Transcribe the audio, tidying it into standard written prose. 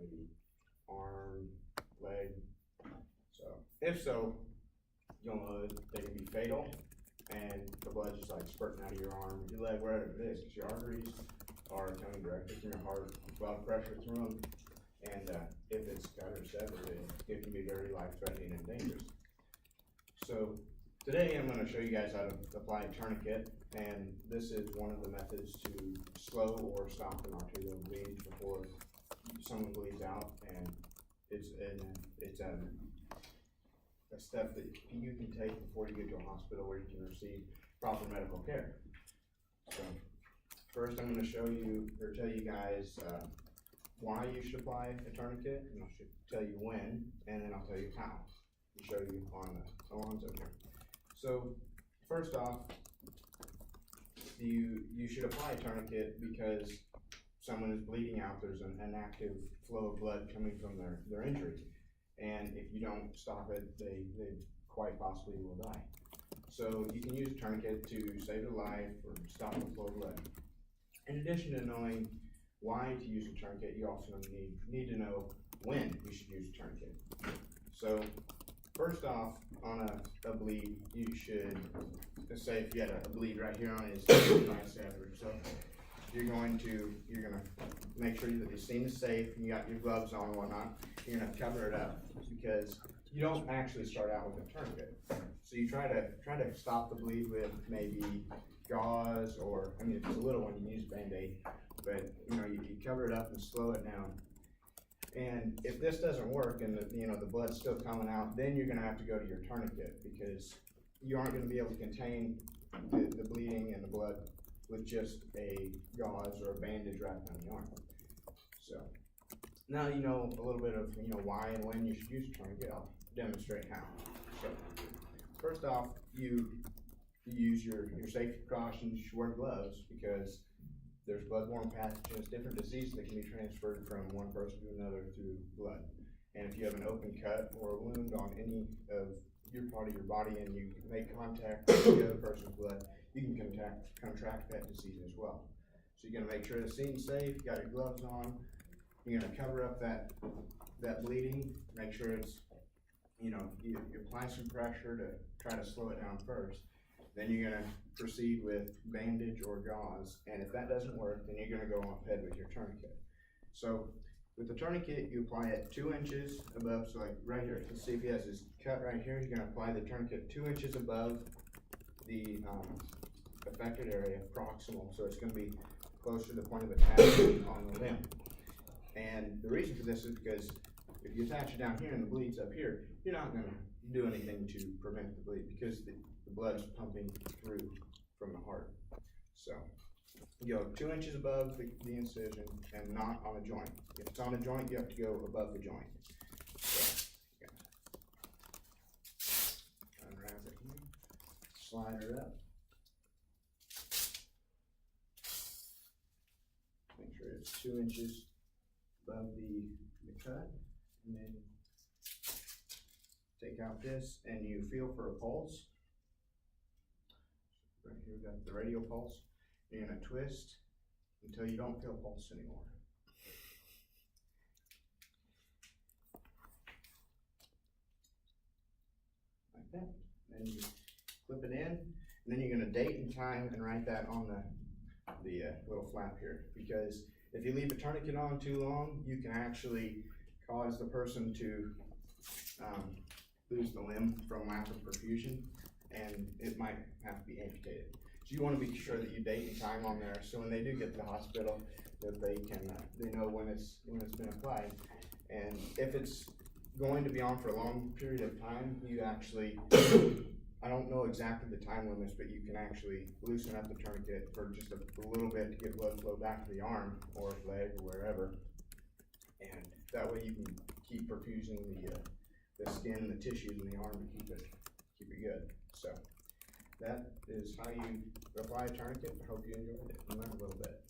maybe arm, leg. So if so, you'll know that they can be fatal, and the blood's just like spurting out of your arm, your leg, wherever it is, because your arteries are coming directly from your heart, a lot of pressure through them, and if it's cut or severed, it can be very life-threatening and dangerous. So today I'm going to show you guys how to apply a tourniquet, and this is one of the methods to slow or stop an arterial bleed before someone bleeds out, and it's a step that you can take before you get to a hospital where you can receive proper medical care. So first I'm going to show you, or tell you guys why you should apply a tourniquet, and I'll tell you when, and then I'll tell you how. I'll show you on Alonzo here. So first off, you should apply a tourniquet because someone is bleeding out. There's an active flow of blood coming from their injury, and if you don't stop it, they quite possibly will die. So you can use a tourniquet to save a life or stop the flow of blood. In addition to knowing why to use a tourniquet, you also need to know when you should use a tourniquet. So first off, on a bleed, you should, let's say if you had a bleed right here on his bicep or so, you're gonna make sure that the scene is safe, you got your gloves on and whatnot, you're gonna cover it up, because you don't actually start out with a tourniquet. So you try to stop the bleed with maybe gauze, or, I mean, if it's a little one, you can use a Band-Aid, but you cover it up and slow it down. And if this doesn't work and the blood's still coming out, then you're gonna have to go to your tourniquet, because you aren't gonna be able to contain the bleeding and the blood with just a gauze or a bandage wrapped on the arm. So now you know a little bit of why and when you should use a tourniquet. I'll demonstrate how. So first off, you use your safety precautions. You should wear gloves, because there's bloodborne pathogens, different diseases that can be transferred from one person to another through blood. And if you have an open cut or a wound on any of your part of your body and you make contact with the other person's blood, you can contract that disease as well. So you're gonna make sure the scene's safe, you got your gloves on, you're gonna cover up that bleeding, make sure it's, you apply some pressure to try to slow it down first. Then you're gonna proceed with bandage or gauze, and if that doesn't work, then you're gonna go ahead with your tourniquet. So with the tourniquet, you apply it 2 inches above, so like right here, let's see if he has his cut right here, you're gonna apply the tourniquet 2 inches above the affected area, proximal, so it's gonna be closer to the point of attachment on the limb. And the reason for this is because if you attach it down here and the bleed's up here, you're not gonna do anything to prevent the bleed, because the blood's pumping through from the heart. So you go 2 inches above the incision and not on a joint. If it's on a joint, you have to go above the joint. So unwrap it here, slide her up. Make sure it's 2 inches above the cut, and then take out this and you feel for a pulse. Right here we got the radial pulse. You're gonna twist until you don't feel pulse anymore. Like that. Then you clip it in, and then you're gonna date and time and write that on the little flap here, because if you leave a tourniquet on too long, you can actually cause the person to lose the limb from lack of perfusion, and it might have to be amputated. So you want to be sure that you date and time on there, so when they do get to the hospital, that they know when it's been applied. And if it's going to be on for a long period of time, you actually, I don't know exactly the time limits, but you can actually loosen up the tourniquet for just a little bit to get blood flow back to the arm or leg or wherever, and that way you can keep perfusing the skin and the tissues in the arm to keep it good. So that is how you apply a tourniquet. I hope you enjoyed it and learned a little bit.